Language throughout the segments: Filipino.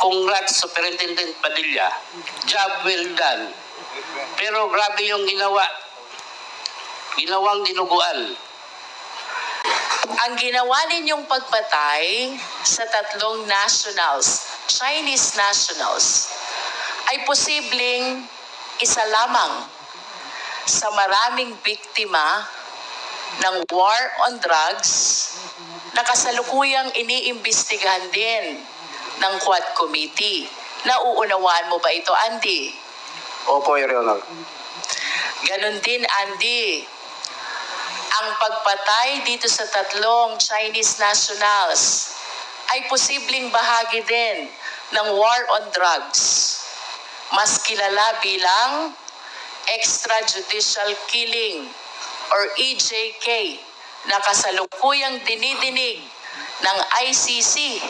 Congrats, Superintendent Padilla. Job well done. Pero grabe yung ginawang dinuguan. Ang ginawa ninyong pagpatay sa tatlong nationals, Chinese nationals, ay posibleng isa lamang sa maraming biktima ng war on drugs na kasalukuyang iniimbestigahan din ng Quad Committee. Nauunawaan mo ba ito, Andy? Opo, Your Honor. Ganon din, Andy. Ang pagpatay dito sa tatlong Chinese nationals ay posibleng bahagi din ng war on drugs. Mas kilala bilang extrajudicial killing or EJK na kasalukuyang dinidinig ng ICC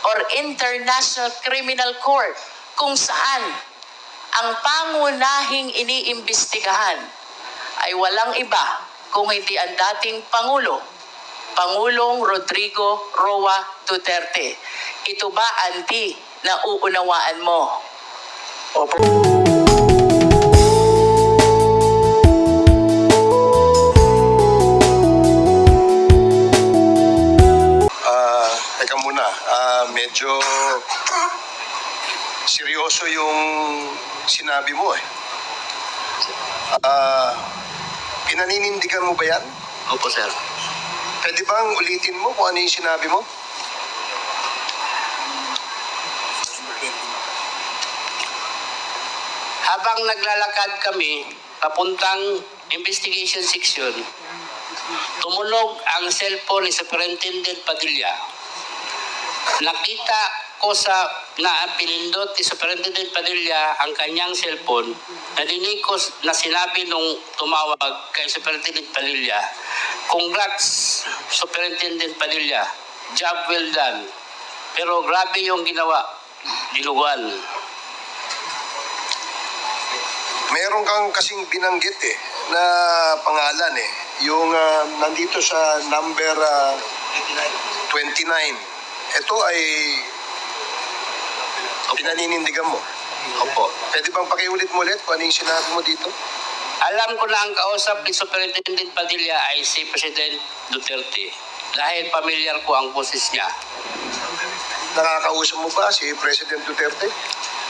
or International Criminal Court kung saan ang pangunahing iniimbestigahan ay walang iba kung hindi ang dating Pangulong Rodrigo Roa Duterte. Ito ba, Andy, na uunawaan mo? Opo. Teka muna, medyo seryoso yung sinabi mo eh. Pinaninindigan mo ba yan? Opo, sir. Pwede bang ulitin mo kung ano yung sinabi mo? Habang naglalakad kami papuntang investigation section, tumunog ang cellphone ni Superintendent Padilla. Nakita ko na pinindot ni Superintendent Padilla ang kanyang cellphone. Narinig ko na sinabi nung tumawag kay Superintendent Padilla, "Congrats, Superintendent Padilla. Job well done." Pero grabe yung dinuguan. Meron kang kasing binanggit eh, na pangalan eh. Yung nandito sa number 29. Ito ay pinaninindigan mo. Opo. Pwede bang pakiulit mo ulit kung ano yung sinabi mo dito? Alam ko na ang kausap ni Superintendent Padilla ay si President Duterte dahil pamilyar ko ang boses niya. Nakakausap mo ba si President Duterte?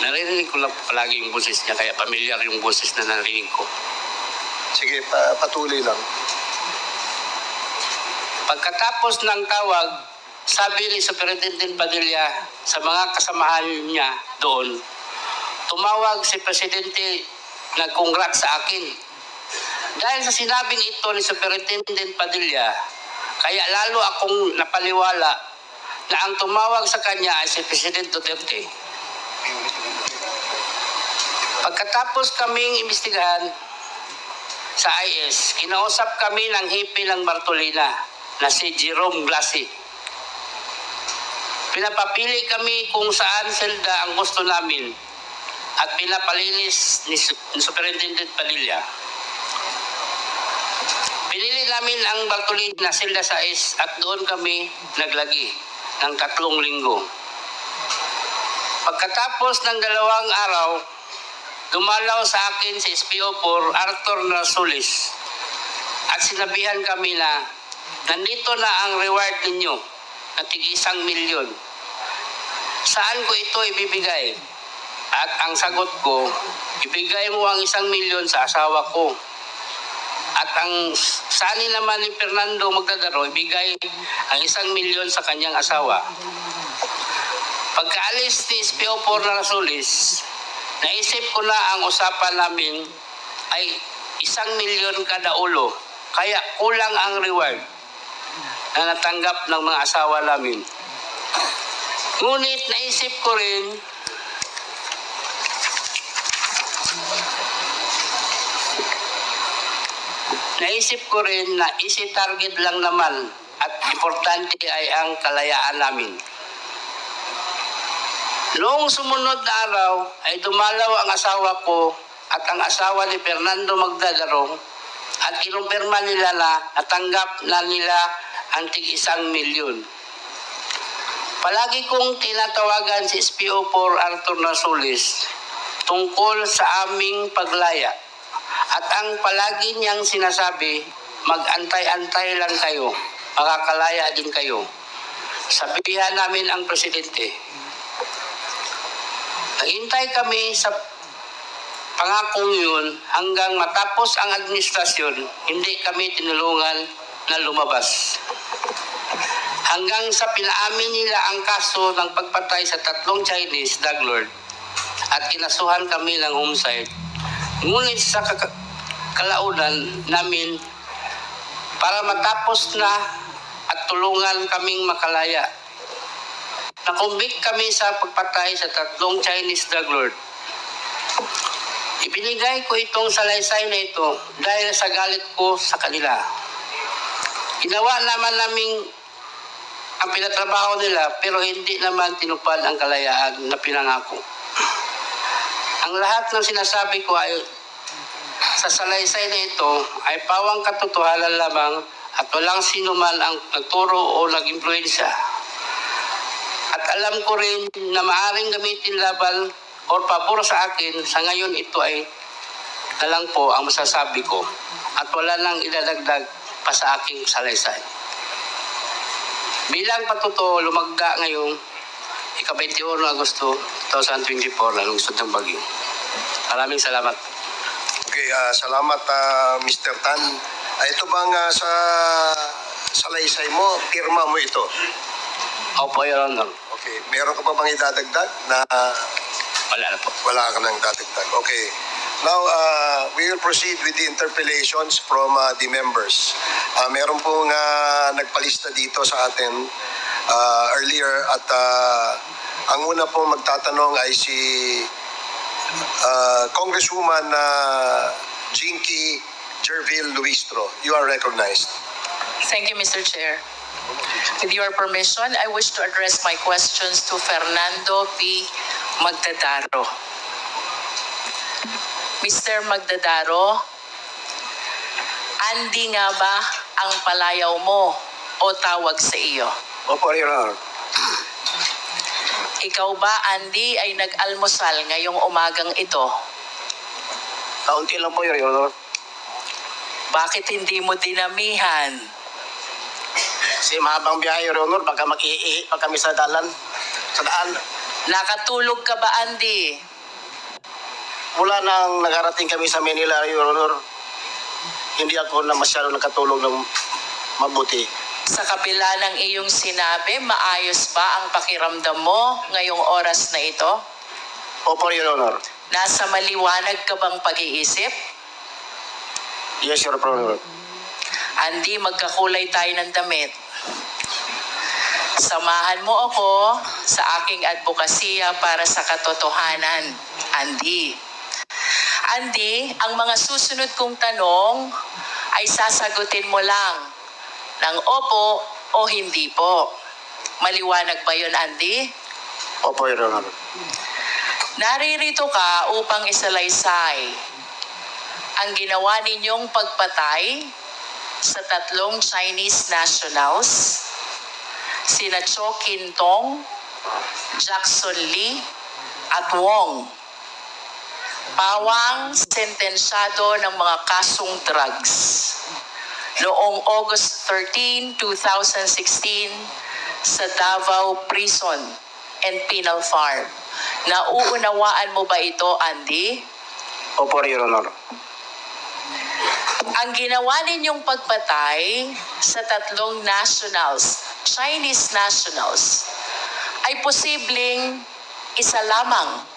Naririnig ko lang palagi yung boses niya kaya pamilyar yung boses na narinig ko. Sige, patuloy lang. Pagkatapos ng tawag, sabi ni Superintendent Padilla sa mga kasamahan niya doon, tumawag si Presidente nag-congrats sa akin. Dahil sa sinabing ito ni Superintendent Padilla, kaya lalo akong napaliwala na ang tumawag sa kanya ay si President Duterte. Pagkatapos kaming imbestigahan sa IS, kinausap kami ng hipi ng Bartolina na si Jerome Glassi. Pinapapili kami kung saan selda ang gusto namin at pinapalinis ni Superintendent Padilla. Pinili namin ang Bartolina selda 6 at doon kami naglagi ng 3 linggo. Pagkatapos ng 2 araw, dumalaw sa akin si SPO4 Arthur Narsulis at sinabihan kami na nandito na ang reward ninyo na tig-1 milyon. Saan ko ito ibibigay? At ang sagot ko, ibigay mo ang 1 milyon sa asawa ko. At ang sani naman ni Fernando Magdadaro, ibigay ang 1 milyon sa kanyang asawa. Pagkaalis ni SPO4 Narsulis, naisip ko na ang usapan namin ay 1 milyon kada ulo. Kaya kulang ang reward na natanggap ng mga asawa namin. Ngunit naisip ko rin na isi-target lang naman at importante ay ang kalayaan namin. Noong sumunod na araw ay dumalaw ang asawa ko at ang asawa ni Fernando Magdadaro at kinumpirma nila na natanggap na nila ang tig-1 milyon. Palagi kong tinatawagan si SPO4 Arthur Nasulis tungkol sa aming paglaya. At ang palagi niyang sinasabi, mag-antay-antay lang kayo, makakalaya din kayo. Sabihan namin ang presidente. Naghintay kami sa pangakong yun hanggang matapos ang administrasyon, hindi kami tinulungan na lumabas. Hanggang sa pinaamin nila ang kaso ng pagpatay sa 3 Chinese drug lord at kinasuhan kami ng homicide. Ngunit sa kalaunan namin para matapos na at tulungan kaming makalaya. Nakumbik kami sa pagpatay sa 3 Chinese drug lord. Ibinigay ko itong salaysay na ito dahil sa galit ko sa kanila. Ginawa naman naming ang pinatrabaho nila pero hindi naman tinupad ang kalayaan na pinangako. Ang lahat ng sinasabi ko ay sa salaysay na ito ay pawang katotohanan lamang at walang sino man ang nagturo o nag-impluensya. At alam ko rin na maaaring gamitin laban o pabor sa akin, sa ngayon ito ay na lang po ang masasabi ko at wala nang idadagdag pa sa aking salaysay. Bilang patuto, lumagda ngayong ika-21 Agosto 2024 na lungsod ng Baguio. Maraming salamat. Okay, salamat Mr. Tan. Ito bang sa salaysay mo, pirma mo ito? Opo, Your Honor. Okay, meron ka pa bang idadagdag na Wala na po. wala ka nang dadagdag? Okay. Now, we will proceed with the interpellations from the members. Meron pong nagpalista dito sa atin earlier at ang una pong magtatanong ay si Congresswoman Jinky Jervil Luistro. You are recognized. Thank you, Mr. Chair. With your permission, I wish to address my questions to Fernando P. Magdadaro. Mr. Magdadaro, Andy nga ba ang palayaw mo o tawag sa iyo? Opo, Your Honor. Ikaw ba, Andy, ay nag-almusal ngayong umagang ito? Kaunti lang po, Your Honor. Bakit hindi mo dinamihan? Kasi mahabang biyahe, Your Honor. Baka mag-iihi pa kami sa daan. Nakatulog ka ba, Andy? Mula nang nakarating kami sa Manila, Your Honor, hindi ako na masyado nakatulog ng mabuti. Sa kabila ng iyong sinabi, maayos ba ang pakiramdam mo ngayong oras na ito? Opo, Your Honor. Nasa maliwanag ka bang pag-iisip? Yes, Your Honor. Andy, magkakulay tayo ng damit. Samahan mo ako sa aking advokasya para sa katotohanan, Andy. Andy, ang mga susunod kong tanong ay sasagutin mo lang ng opo o hindi po. Maliwanag ba yun, Andy? Opo, Your Honor. Naririto ka upang isalaysay ang ginawa ninyong pagpatay sa 3 Chinese nationals, sina Cho Kin Tong, Jackson Lee, at Wong. Pawang sentensyado ng mga kasong drugs noong August 13, 2016 sa Davao Prison and Penal Farm. Nauunawaan mo ba ito, Andy? Opo, Your Honor. Ang ginawa ninyong pagpatay sa 3 nationals, Chinese nationals, ay posibleng isa lamang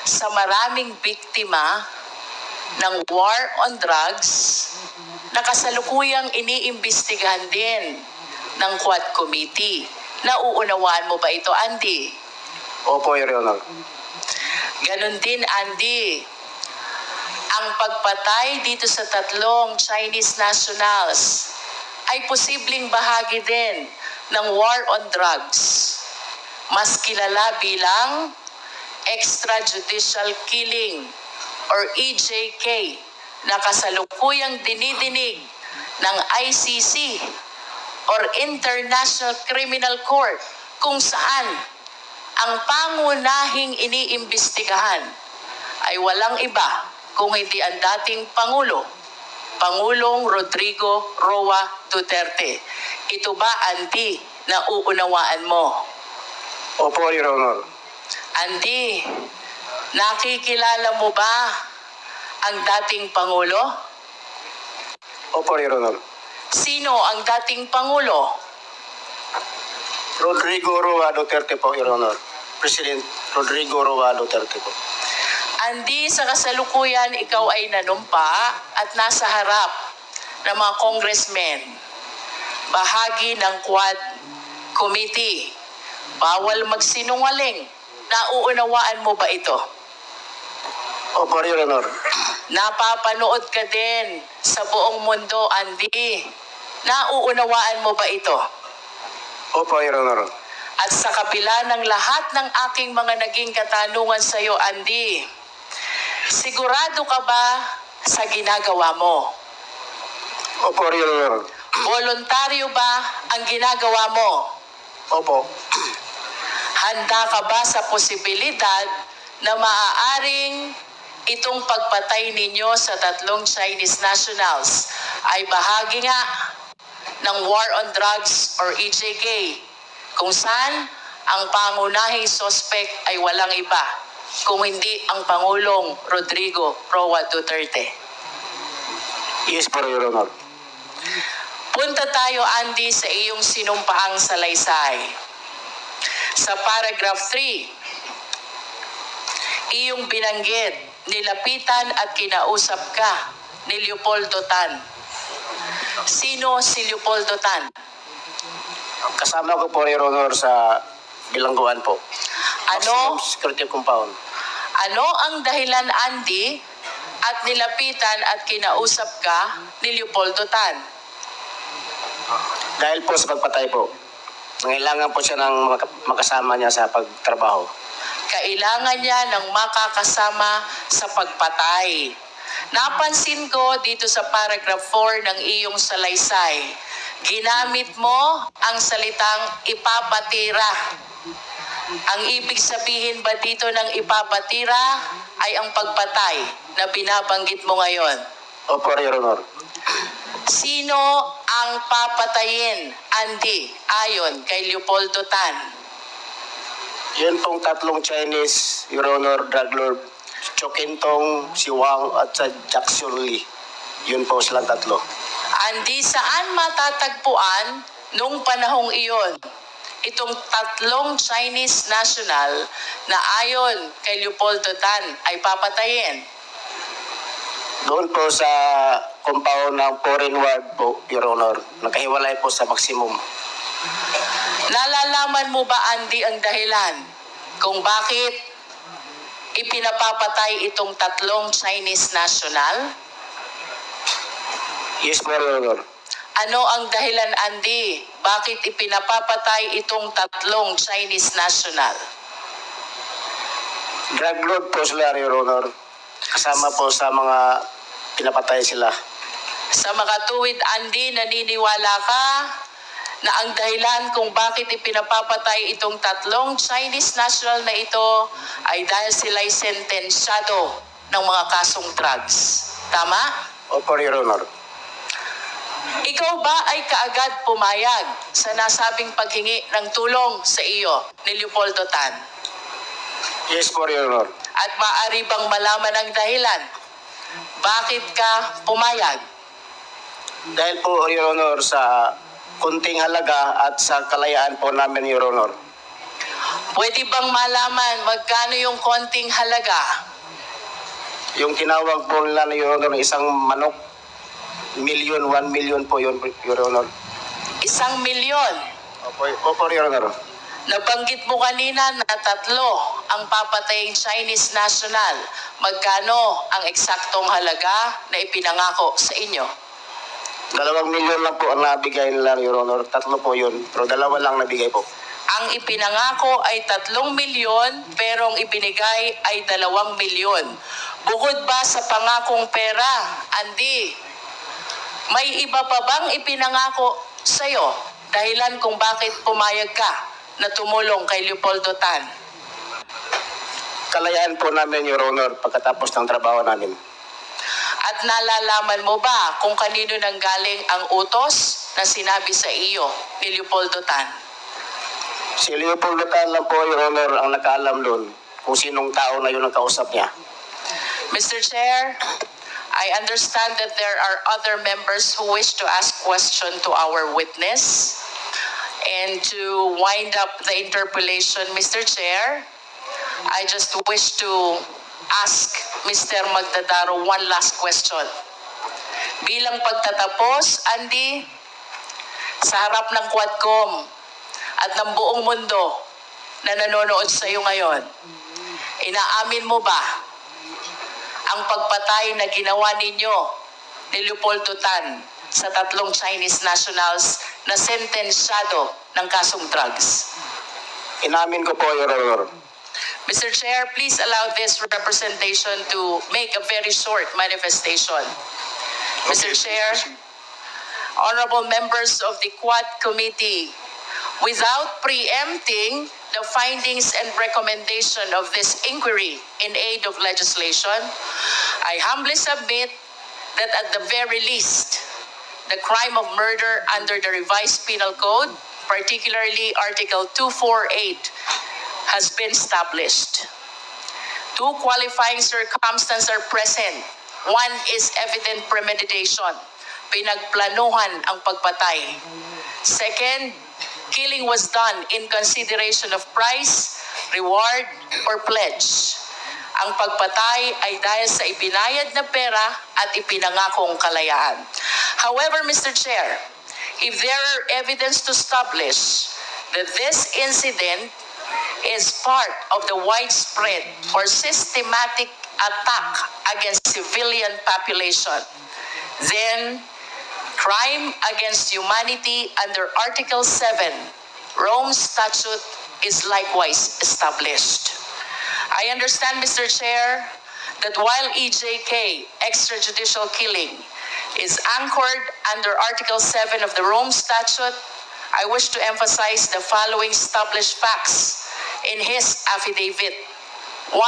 sa maraming biktima ng war on drugs na kasalukuyang iniimbestigahan din ng Quad Committee. Nauunawaan mo ba ito, Andy? Opo, Your Honor. Ganon din, Andy. Ang pagpatay dito sa 3 Chinese nationals ay posibleng bahagi din ng war on drugs. Mas kilala bilang extrajudicial killing or EJK na kasalukuyang dinidinig ng ICC or International Criminal Court kung saan ang pangunahing iniimbestigahan ay walang iba kung hindi ang dating Pangulong Rodrigo Roa Duterte. Ito ba, Andy, na uunawaan mo? Opo, Your Honor. Andy, nakikilala mo ba ang dating Pangulo? Opo, Your Honor. Sino ang dating Pangulo? Rodrigo Roa Duterte po, Your Honor. President Rodrigo Roa Duterte po. Andy, sa kasalukuyan, ikaw ay nanumpa at nasa harap ng mga congressmen. Bahagi ng Quad Committee. Bawal magsinungaling. Nauunawaan mo ba ito? Opo, Your Honor. Napapanood ka din sa buong mundo, Andy. Nauunawaan mo ba ito? Opo, Your Honor. At sa kabila ng lahat ng aking mga naging katanungan sa iyo, Andy, sigurado ka ba sa ginagawa mo? Opo, Your Honor. Voluntaryo ba ang ginagawa mo? Opo. Handa ka ba sa posibilidad na maaaring itong pagpatay ninyo sa 3 Chinese nationals ay bahagi nga ng War on Drugs or EJK, kung saan ang pangunahing suspect ay walang iba kung hindi ang Pangulong Rodrigo Roa Duterte? Yes po, Your Honor. Punta tayo, Andy, sa iyong sinumpaang salaysay. Sa paragraph 3, iyong binanggit, nilapitan at kinausap ka ni Leopoldo Tan. Sino si Leopoldo Tan? Kasama ko po, Your Honor, sa bilangguan po. Ano? Maximum Security Compound. Ano ang dahilan, Andy, at nilapitan at kinausap ka ni Leopoldo Tan? Dahil po sa pagpatay po. Nangailangan po siya ng makasama niya sa pagtrabaho. Kailangan niya ng makakasama sa pagpatay. Napansin ko dito sa paragraph 4 ng iyong salaysay, ginamit mo ang salitang ipapatira. Ang ibig sabihin ba dito ng ipapatira ay ang pagpatay na binabanggit mo ngayon? Opo, Your Honor. Sino ang papatayin, Andy, ayon kay Leopoldo Tan? Yun pong 3 Chinese, Your Honor, drug lord. Chokintong, si Wang at sa Jackson Lee. Yun po silang 3. Andy, saan matatagpuan nung panahong iyon itong 3 Chinese national na ayon kay Leopoldo Tan ay papatayin? Doon po sa compound ng foreign ward po, Your Honor. Nakahiwalay po sa maximum. Nalalaman mo ba, Andy, ang dahilan kung bakit ipinapapatay itong 3 Chinese national? Yes po, Your Honor. Ano ang dahilan, Andy? Bakit ipinapapatay itong 3 Chinese national? Drug lord po sila, Your Honor. Kasama po sa mga pinapatay sila. Sa makatuwid, Andy, naniniwala ka na ang dahilan kung bakit ipinapapatay itong 3 Chinese national na ito ay dahil sila'y sentensyado ng mga kasong drugs. Tama? Opo, Your Honor. Ikaw ba ay kaagad pumayag sa nasabing paghingi ng tulong sa iyo ni Leopoldo Tan? Yes po, Your Honor. At maaari bang malaman ang dahilan? Bakit ka pumayag? Dahil po, Your Honor, sa kunting halaga at sa kalayaan po namin, Your Honor. Pwede bang malaman magkano yung konting halaga? Yung tinawag po nila na, Your Honor, ng isang manok, 1 million po yun, Your Honor. 1 milyon. Opo, Your Honor. Nabanggit mo kanina na 3 ang papataying Chinese national. Magkano ang eksaktong halaga na ipinangako sa inyo? 2 million lang po ang nabigay nila, Your Honor. 3 po yun, pero 2 lang nabigay po. Ang ipinangako ay 3 milyon, pero ang ibinigay ay 2 milyon. Bukod ba sa pangakong pera, Andy, may iba pa bang ipinangako sa'yo? Dahilan kung bakit pumayag ka na tumulong kay Leopoldo Tan? Kalayaan po namin, Your Honor, pagkatapos ng trabaho namin. At nalalaman mo ba kung kanino nanggaling ang utos na sinabi sa iyo ni Leopoldo Tan? Si Leopoldo Tan lang po, Your Honor, ang nakaalam doon kung sinong tao na yun ang kausap niya. Mr. Chair, I understand that there are other members who wish to ask question to our witness. And to wind up the interpellation, Mr. Chair, I just wish to ask Mr. Magdadaro one last question. Bilang pagtatapos, Andy, sa harap ng Quadcom at ng buong mundo na nanonood sa iyo ngayon, inaamin mo ba ang pagpatay na ginawa ninyo ni Leopoldo Tan sa 3 Chinese nationals na sentensyado ng kasong drugs? Inamin ko po, Your Honor. Mr. Chair, please allow this representation to make a very short manifestation. Mr. Chair, honorable members of the Quad Committee, without preempting the findings and recommendation of this inquiry in aid of legislation, I humbly submit that at the very least, the crime of murder under the revised penal code, particularly Article 248, has been established. 2 qualifying circumstances are present. One is evident premeditation. Pinagplanuhan ang pagpatay. Second, killing was done in consideration of price, reward, or pledge. Ang pagpatay ay dahil sa ibinayad na pera at ipinangakong kalayaan. However, Mr. Chair, if there are evidence to establish that this incident is part of the widespread or systematic attack against civilian population, then crime against humanity under Article 7, Rome Statute, is likewise established. I understand, Mr. Chair, that while EJK, extrajudicial killing, is anchored under Article 7 of the Rome Statute, I wish to emphasize the following established facts in his affidavit. 1,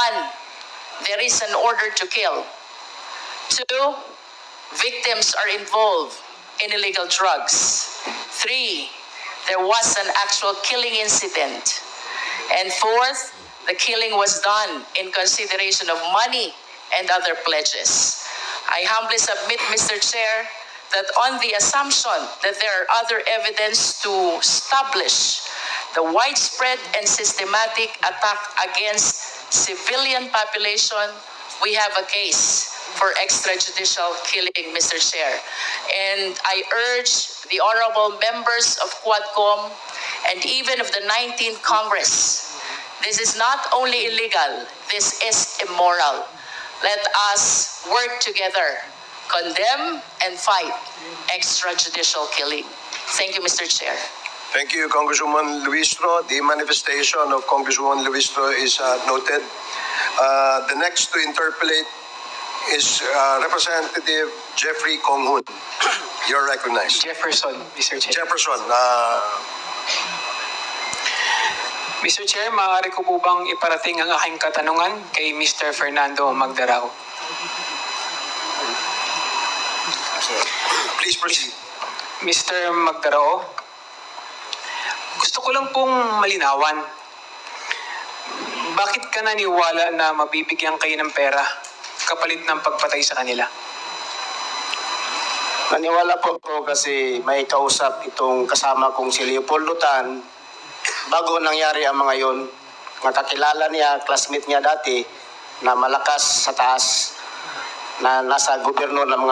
there is an order to kill. 2, victims are involved in illegal drugs. 3, there was an actual killing incident. And 4th, the killing was done in consideration of money and other pledges. I humbly submit, Mr. Chair, that on the assumption that there are other evidence to establish the widespread and systematic attack against civilian population, we have a case for extrajudicial killing, Mr. Chair. And I urge the honorable members of Quadcom and even of the 19th Congress, this is not only illegal, this is immoral. Let us work together, condemn and fight extrajudicial killing. Thank you, Mr. Chair. Thank you, Congresswoman Luistro. The manifestation of Congresswoman Luistro is noted. The next to interpellate is Representative Jeffrey Konghun. You're recognized. Jefferson, Mr. Chair. Jefferson, Mr. Chair, maaari ko po bang iparating ang aking katanungan kay Mr. Fernando Magdarao? please proceed. Mr. Magdarao, gusto ko lang pong malinawan. Bakit ka naniwala na mabibigyan kayo ng pera kapalit ng pagpatay sa kanila? Naniwala po ako kasi may kausap itong kasama kong si Leopoldo Tan bago nangyari ang mga yon. Nakakilala niya, classmate niya dati na malakas sa taas na nasa gobyerno ng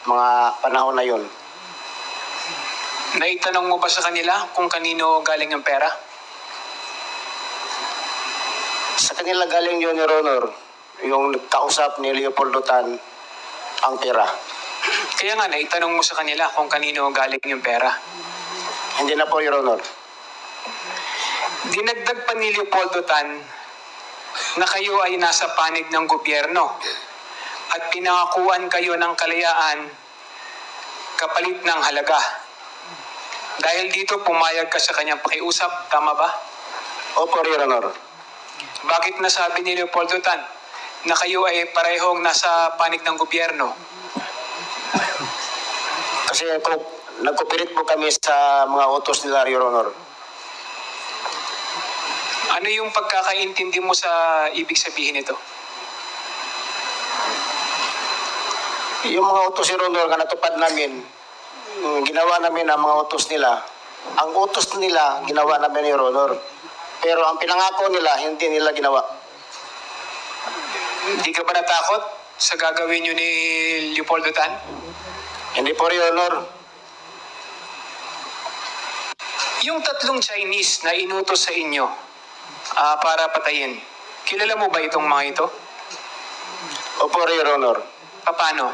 mga panahon na yon. Naitanong mo ba sa kanila kung kanino galing ang pera? Sa kanila galing yun, Your Honor, yung kausap ni Leopoldo Tan ang pera. Kaya nga, naitanong mo sa kanila kung kanino galing yung pera. Hindi na po, Your Honor. Dinagdag pa ni Leopoldo Tan na kayo ay nasa panig ng gobyerno at pinangakuan kayo ng kalayaan kapalit ng halaga. Dahil dito pumayag ka sa kanyang pakiusap, tama ba? Opo, Your Honor. Bakit nasabi ni Leopoldo Tan na kayo ay parehong nasa panig ng gobyerno? Kasi nagkupirit po kami sa mga utos nila, Your Honor. Ano yung pagkakaintindi mo sa ibig sabihin nito? Yung mga utos, Your Honor, na natupad namin, ginawa namin ang mga utos nila. Ang utos nila, ginawa namin, Your Honor. Pero ang pinangako nila, hindi nila ginawa. Hindi ka ba natakot sa gagawin nyo ni Leopoldo Tan? Hindi po, Your Honor. Yung tatlong Chinese na inutos sa inyo para patayin, kilala mo ba itong mga ito? Opo, Your Honor. Paano?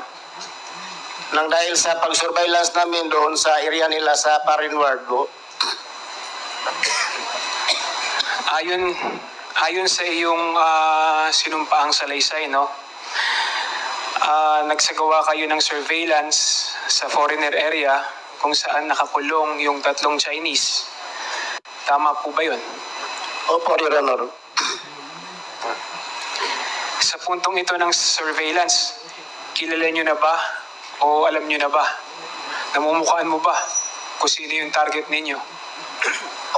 Nang dahil sa pag-surveillance namin doon sa area nila sa Parinward, Ayon sa iyong sinumpaang salaysay, no? Nagsagawa kayo ng surveillance sa foreigner area kung saan nakakulong yung tatlong Chinese. Tama po ba yun? Opo, Your Honor. Sa puntong ito ng surveillance, kilala nyo na ba o alam nyo na ba? Namumukhaan mo ba kung sino yung target ninyo?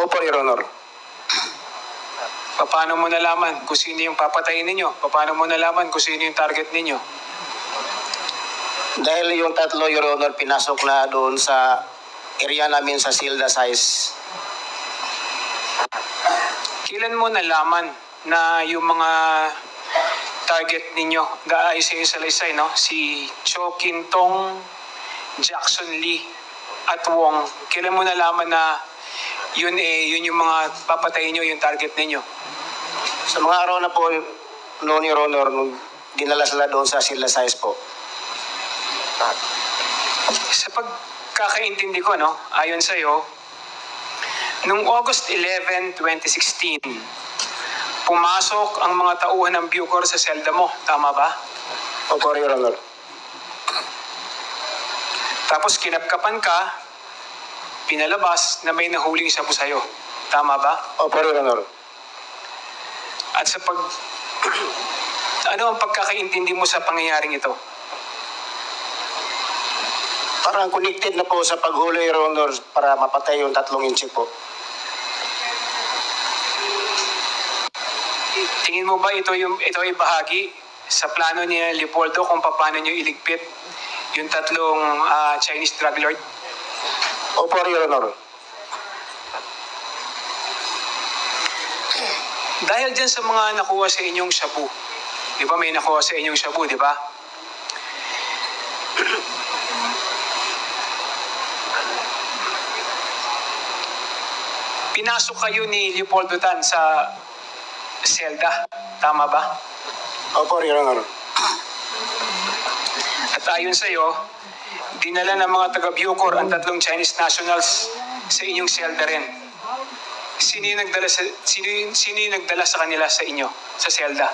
Opo, Your Honor. Paano mo nalaman kung sino yung papatayin ninyo? Paano mo nalaman kung sino yung target ninyo? Dahil yung tatlo, Your Honor, pinasok na doon sa area namin sa Silda Size. Kailan mo nalaman na yung mga target ninyo, ay sa yung salaysay, no? Si Cho Kin Tong, Jackson Lee, at Wong. Kailan mo nalaman na yun yung mga papatayin nyo, yung target ninyo? Sa mga araw na po noon, Your Honor, nung dinala sila doon sa Silda Size po. Sa pagkakaintindi ko, no, ayon sa'yo, noong August 11, 2016, pumasok ang mga tauhan ng Bucor sa selda mo. Tama ba? Opo, Your Honor. Tapos kinapkapan ka, pinalabas na may nahuling sabu sa'yo. Tama ba? Opo, Your Honor. At sa ano ang pagkakaintindi mo sa pangyayaring ito? Parang connected na po sa paghuli, Your Honor, para mapatay yung tatlong inchik po. Tingin mo ba ito ay bahagi sa plano ni Leopoldo kung paano niyo iligpit yung tatlong Chinese drug lord? Opo, Your Honor. Dahil dyan sa mga nakuha sa inyong shabu, di ba may nakuha sa inyong shabu, di ba? Pinasok kayo ni Leopoldo Tan sa selda, tama ba? Opo, Your Honor. At ayon sa iyo, dinala ng mga taga-Bucor ang tatlong Chinese nationals sa inyong selda rin. Sino yung nagdala sa kanila sa inyo, sa selda?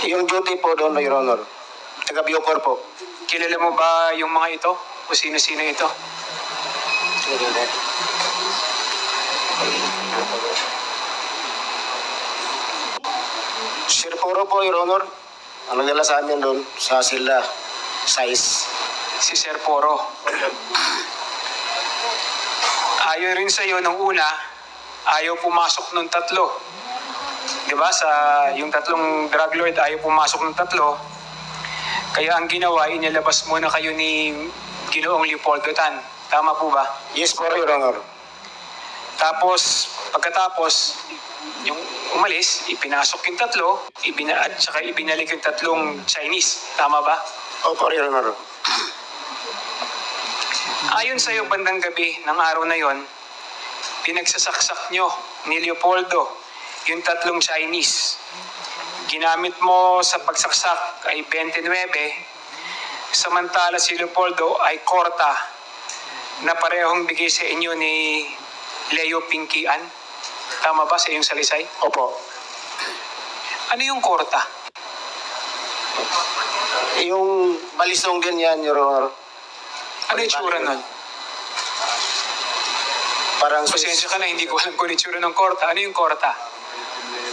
Yung duty po doon, Your Honor. Taga-Bucor po. Kilala mo ba yung mga ito? O sino-sino ito? Sir Puro po, Your Honor. Ang nagdala sa amin doon sa Silda Size. Si Sir Poro. Ayon rin sa iyo nung una, ayaw pumasok nung tatlo. Di ba? Yung tatlong drug lord, ayaw pumasok nung tatlo. Kaya ang ginawa, inilabas muna kayo ni Ginoong Leopoldo Tan. Tama po ba? Yes po, Your Honor. Tapos, pagkatapos, yung umalis, ipinasok yung tatlo, at saka ibinalik yung tatlong Chinese. Tama ba? Opo, Your Honor. Ayon sa iyo, bandang gabi ng araw na yon, pinagsasaksak nyo ni Leopoldo yung tatlong Chinese. Ginamit mo sa pagsaksak ay 29, samantala si Leopoldo ay korta na parehong bigay sa inyo ni Leo Pinkian. Tama ba sa iyong salisay? Opo. Ano yung korta? Yung balisong din yan, Your Honor. Ano yung tsura nun? Parang Pasensya ka na, hindi ko alam kung ano itsura ng korta. Ano yung korta?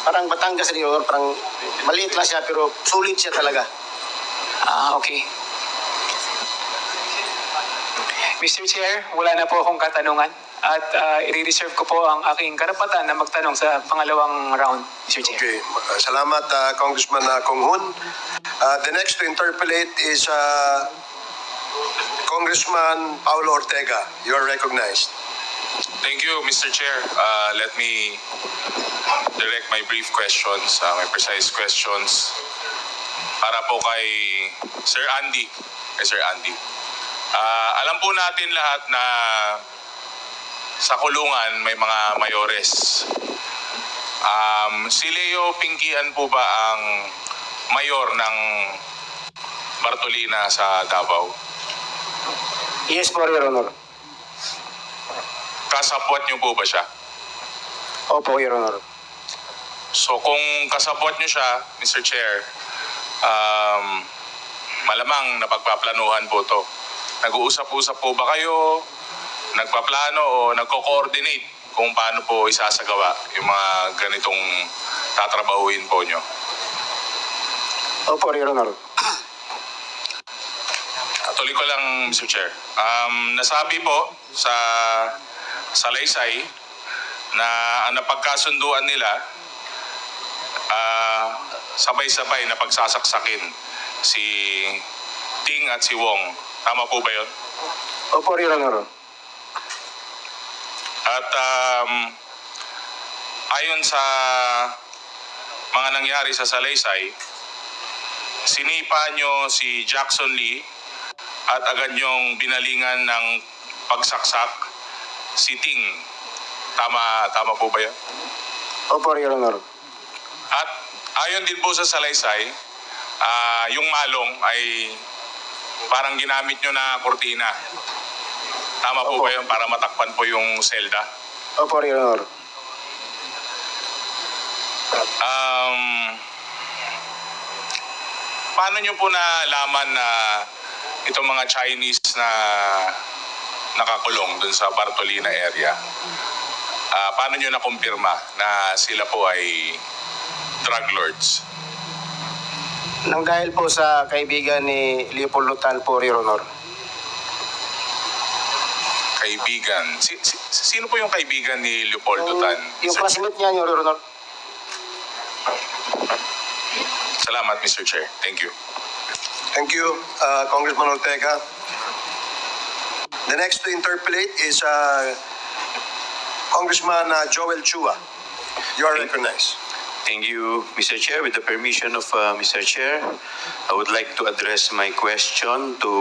Parang Batangas rin yun. Parang maliit lang siya pero sulit siya talaga. Okay. Mr. Chair, wala na po akong katanungan at i-reserve ko po ang aking karapatan na magtanong sa pangalawang round, Mr. Chair. Okay. Salamat, Congressman Kong Hun. The next to interpolate is Congressman Paulo Ortega. You are recognized. Thank you, Mr. Chair. Let me direct my brief questions, my precise questions para po kay Sir Andy. Alam po natin lahat na sa kulungan may mga mayores. Si Leo Pinkian po ba ang mayor ng Bartolina sa Davao? Yes po, Your Honor. Kasapwat niyo po ba siya? Opo, Your Honor. So kung kasabot nyo siya, Mr. Chair, malamang napagpaplanuhan po to. Nag-uusap-usap po ba kayo, nagpaplano o nagko-coordinate kung paano po isasagawa yung mga ganitong tatrabahuin po nyo? Opo, Your Honor. Tuloy ko lang, Mr. Chair. Nasabi po sa Salaysay na ang napagkasunduan nila, sabay-sabay na pagsasaksakin si Ting at si Wong. Tama po ba yun? Opo, Your Honor. At ayon sa mga nangyari sa Salaysay, sinipa nyo si Jackson Lee at agad nyong binalingan ng pagsaksak si Ting. Tama po ba yun? Opo, Your Honor. At ayon din po sa Salaysay, yung malong ay parang ginamit nyo na kortina. Tama po ba yun para matakpan po yung selda? Opo, Your Honor. Paano nyo po nalaman na itong mga Chinese na nakakulong dun sa Bartolina area? Paano nyo nakumpirma na sila po ay drug lords? Nang dahil po sa kaibigan ni Leopoldo Tan po, Your Honor. Kaibigan? Sino po yung kaibigan ni Leopoldo Tan? Yung Sir? classmate niya, Your Honor. Salamat, Mr. Chair. Thank you. Thank you, Congressman Ortega. The next to interpolate is Congressman Joel Chua. You are recognized. Thank you, Mr. Chair. With the permission of Mr. Chair, I would like to address my question to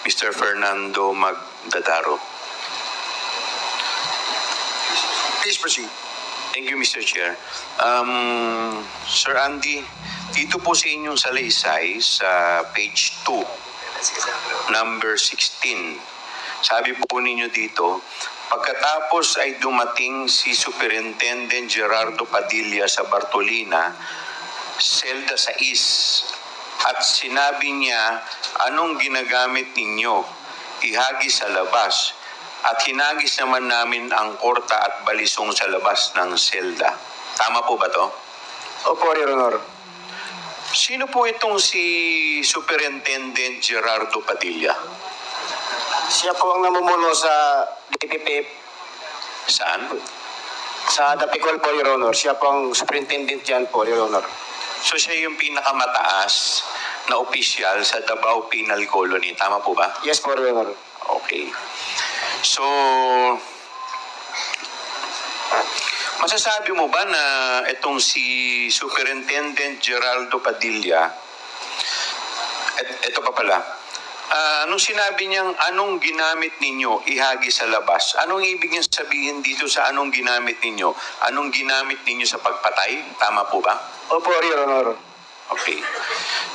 Mr. Fernando Magdadaro. Please proceed. Thank you, Mr. Chair. Sir Andy, dito po sa inyong salaysay sa page 2, number 16, sabi po ninyo dito, pagkatapos ay dumating si Superintendent Gerardo Padilla sa Bartolina, Selda 6, at sinabi niya, anong ginagamit ninyo? Ihagis sa labas. At hinagis naman namin ang korta at balisong sa labas ng selda. Tama po ba to? Opo, Your Honor. Sino po itong si Superintendent Gerardo Padilla? Siya po ang namumuno sa DPP Saan? sa Dapicol po, Your Honor. Siya po ang superintendent dyan po, Your Honor. So siya yung pinakamataas na opisyal sa Davao Penal Colony. Tama po ba? Yes po, Your Honor. Okay. So, masasabi mo ba na itong si Superintendent Geraldo Padilla, ito pa pala, nung sinabi niyang anong ginamit ninyo ihagi sa labas, anong ibig niyang sabihin dito sa anong ginamit ninyo? Anong ginamit ninyo sa pagpatay? Tama po ba? Opo, Your Honor. Okay.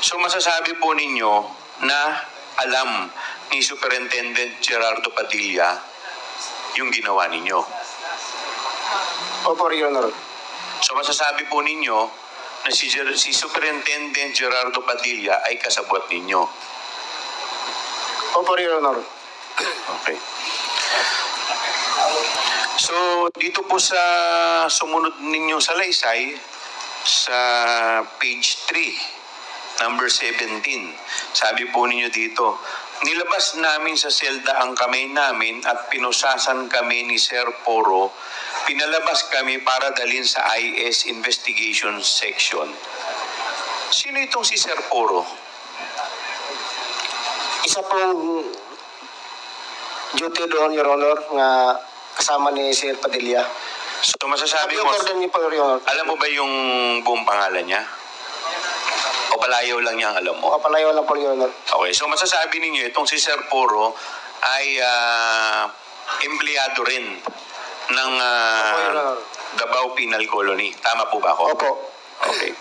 So masasabi po ninyo na alam ni Superintendent Gerardo Padilla yung ginawa ninyo. Opo, Your Honor. So masasabi po ninyo na si Superintendent Gerardo Padilla ay kasabwat ninyo. Opo, Your Honor. Okay. So, dito po sa sumunod ninyong salaysay, sa page 3, number 17, sabi po ninyo dito, nilabas namin sa selda ang kamay namin at pinusasan kami ni Sir Poro. Pinalabas kami para dalhin sa IS Investigation Section. Sino itong si Sir Poro? Isa pong duty doon, Your Honor, nga kasama ni Sir Padilla. So, masasabi Yung mo, order niyo po, Your Honor. alam mo ba yung buong pangalan niya? O palayaw lang niya ang alam mo? Kapalayo lang po, Your Honor. Okay, so masasabi ninyo, itong si Sir Poro ay empleyado rin ng Opo, Your Honor. Davao Penal Colony. Tama po ba ako? Opo. Okay.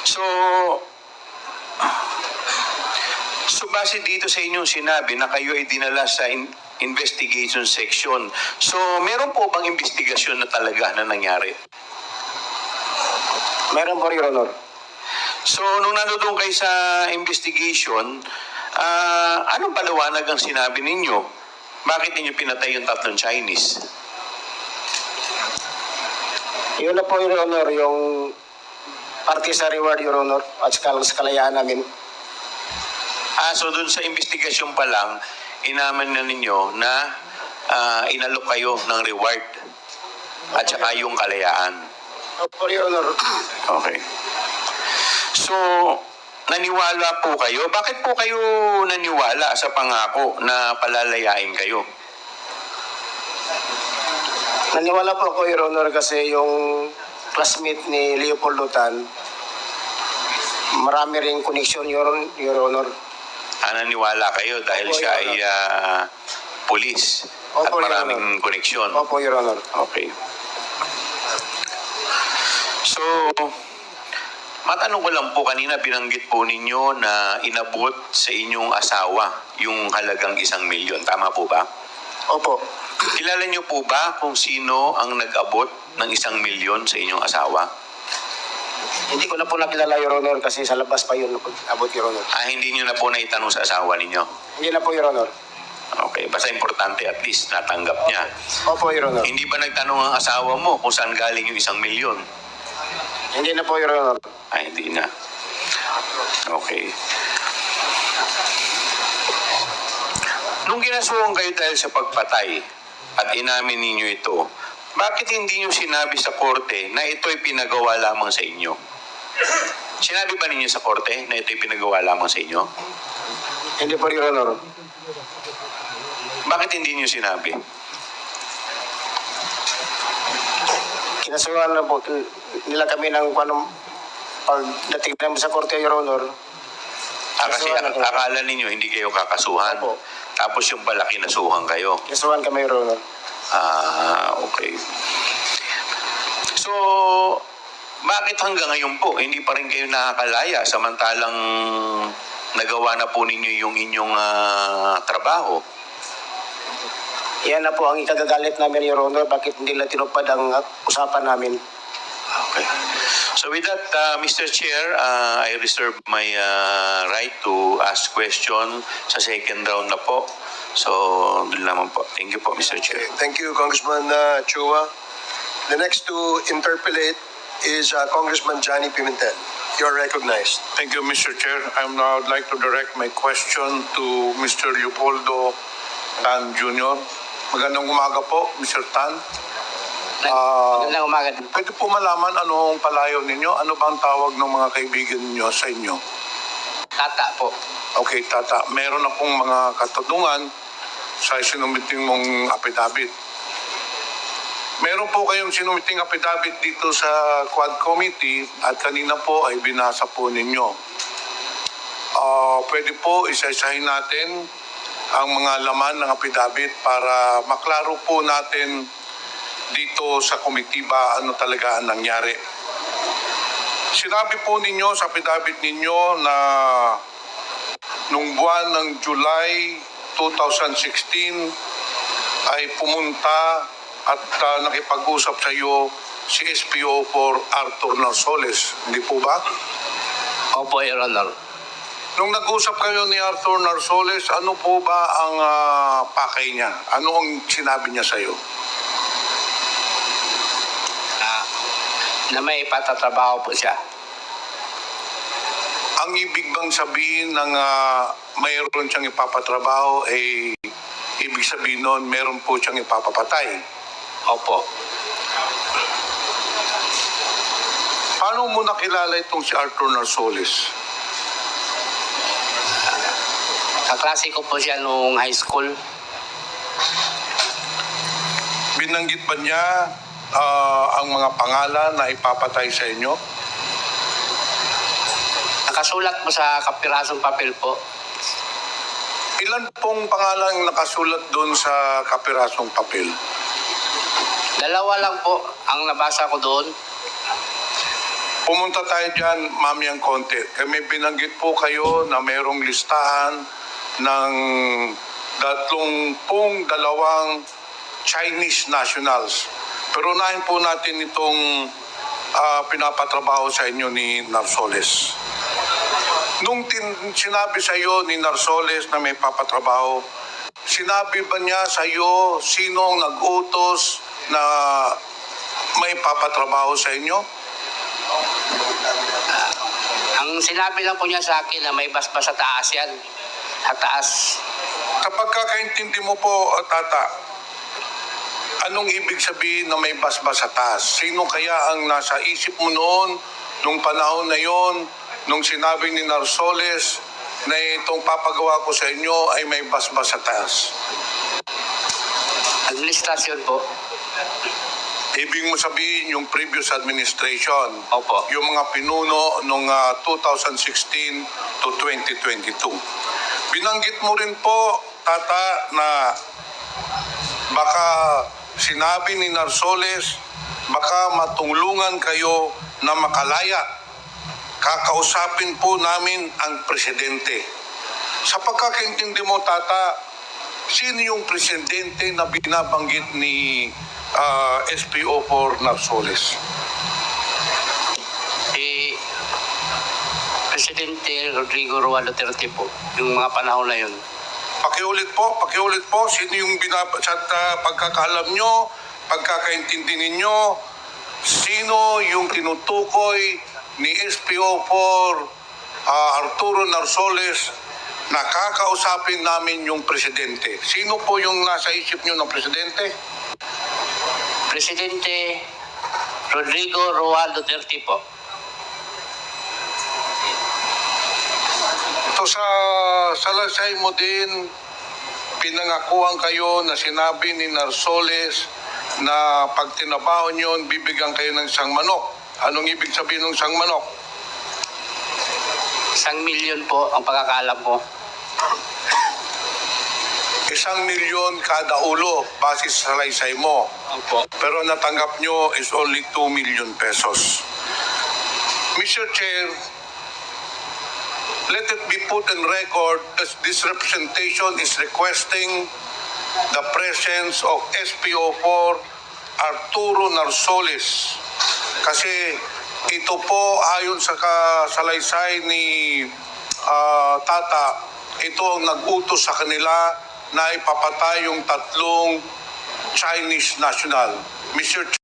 So base dito sa inyong sinabi na kayo ay dinala sa investigation section. So, meron po bang investigasyon na talaga na nangyari? Meron po, Your Honor. So, nung nandun kayo sa investigation, anong paliwanag ang sinabi ninyo? Bakit ninyo pinatay yung 3 Chinese? Yun na po, Your Honor, yung parte sa reward, Your Honor, at sa kalayaan namin. So dun sa investigasyon pa lang, inaman na ninyo na inalok kayo ng reward at saka yung kalayaan. Opo, Your Honor. Okay. So, naniwala po kayo? Bakit po kayo naniwala sa pangako na palalayain kayo? Naniwala po ako, Your Honor, kasi yung classmate ni Leopoldo Tan, marami ring connection, Your Honor. Naniwala kayo dahil Opo, siya Your ay pulis at Opo, Your maraming koneksyon. Opo, Your Honor. Okay. So, matanong ko lang po, kanina binanggit po ninyo na inabot sa inyong asawa yung halagang 1 milyon. Tama po ba? Opo. Kilala niyo po ba kung sino ang nag-abot ng 1 milyon sa inyong asawa? Hindi ko na po nakilala, Your Honor, kasi sa labas pa yun abot, Your Honor. Hindi niyo na po naitanong sa asawa ninyo? Hindi na po, Your Honor. Okay, basta importante at least natanggap niya. Opo, Your Honor. Hindi ba nagtanong ang asawa mo kung saan galing yung 1 milyon? Hindi na po, Your Honor. Hindi na. Okay. Nung ginasuhan kayo dahil sa pagpatay at inamin ninyo ito, bakit hindi nyo sinabi sa korte na ito'y pinagawa lamang sa inyo? Sinabi ba ninyo sa korte na ito'y pinagawa lamang sa inyo? Hindi po, Your Honor. Bakit hindi nyo sinabi? Kinasuhan na po nila kami ng pagdating namin sa korte, Your Honor. Kasi akala ninyo hindi kayo kakasuhan. Opo. Tapos yung pala kinasuhan kayo. Kinasuhan kami, Your Honor. Okay. So, bakit hanggang ngayon po, hindi pa rin kayo nakakalaya samantalang nagawa na po ninyo yung inyong trabaho? Yan na po ang ikagagalit namin, Your Honor. Bakit hindi na tinupad ang usapan namin? Okay. So with that, Mr. Chair, I reserve my right to ask question sa second round na po. So, doon naman po. Thank you po, Mr. Chair. Thank you, Congressman Chua. The next to interpellate is Congressman Johnny Pimentel. You are recognized. Thank you, Mr. Chair. I would like to direct my question to Mr. Leopoldo Tan Jr. Magandang umaga po, Mr. Tan. Magandang umaga din. Pwede po malaman anong palayaw ninyo? Ano bang tawag ng mga kaibigan ninyo sa inyo? Tata po. Okay, Tata. Meron na pong mga katanungan sa sinumiting mong affidavit. Meron po kayong sinumiting affidavit dito sa Quad Committee at kanina po ay binasa po ninyo. Pwede po isa-isahin natin ang mga laman ng affidavit para maklaro po natin dito sa committee ba ano talaga ang nangyari. Sinabi po ninyo sa affidavit ninyo na nung buwan ng July 2016 ay pumunta at nakipag-usap sa iyo si SPO4 Arthur Narsoles. Hindi po ba? Opo, Your Honor. Nung nag-usap kayo ni Arthur Narsoles, ano po ba ang pakay niya? Ano ang sinabi niya sa iyo? na may ipatatrabaho po siya. Ang ibig bang sabihin ng mayroon siyang ipapatrabaho ay ibig sabihin nun meron po siyang ipapapatay? Opo. Paano mo nakilala itong si Arthur Narsoles? Kaklase ko po siya nung high school. Binanggit ba niya ang mga pangalan na ipapatay sa inyo? Nakasulat po sa kapirasong papel po. Ilan pong pangalan nakasulat doon sa kapirasong papel? Dalawa lang po ang nabasa ko doon. Pumunta tayo dyan, mamayang konti. Kaya may binanggit po kayo na mayroong listahan ng 32 Chinese nationals. Pero unahin po natin itong pinapatrabaho sa inyo ni Narsoles. Nung sinabi sa iyo ni Narsoles na may papatrabaho, sinabi ba niya sa iyo sinong nag-utos na may papatrabaho sa inyo? Ang sinabi lang po niya sa akin na may basbas sa taas yan. Sa taas. Kapag kakaintindi mo po, Tata, anong ibig sabihin na may basbas sa taas? Sino kaya ang nasa isip mo noon, nung panahon na yon, nung sinabi ni Narsoles na itong papagawa ko sa inyo ay may basbas sa taas? Administrasyon po. Ibig mo sabihin yung previous administration, Opo. yung mga pinuno nung 2016 to 2022. Binanggit mo rin po, Tata, na baka sinabi ni Narsoles, baka matulungan kayo na makalaya. Kakausapin po namin ang presidente. Sa pagkakaintindi mo, Tata, sino yung presidente na binabanggit ni SPO4 Narsoles? Si Presidente Rodrigo Roa Duterte po. Yung mga panahon na yun. Pakiulit po, sino yung sa pagkakaalam nyo, pagkakaintindi ninyo, sino yung tinutukoy ni SPO4 Arturo Narsoles na kakausapin namin yung presidente? Sino po yung nasa isip nyo ng presidente? Presidente Rodrigo Roa Duterte po. Ito sa salaysay mo din, pinangakuan kayo na sinabi ni Narsoles na pag tinabaho nyo, bibigyan kayo ng isang manok. Anong ibig sabihin ng isang manok? 1,000,000 po ang pagkakalam ko. 1,000,000 kada ulo base sa salaysay mo. Opo. Pero natanggap nyo is only 2 million pesos. Mr. Chair, let it be put in record that this representation is requesting the presence of SPO4 Arturo Narsoles. Kasi ito po ayon sa salaysay ni Tata, ito ang nag-utos sa kanila na ipapatay yung 3 Chinese national. Mr.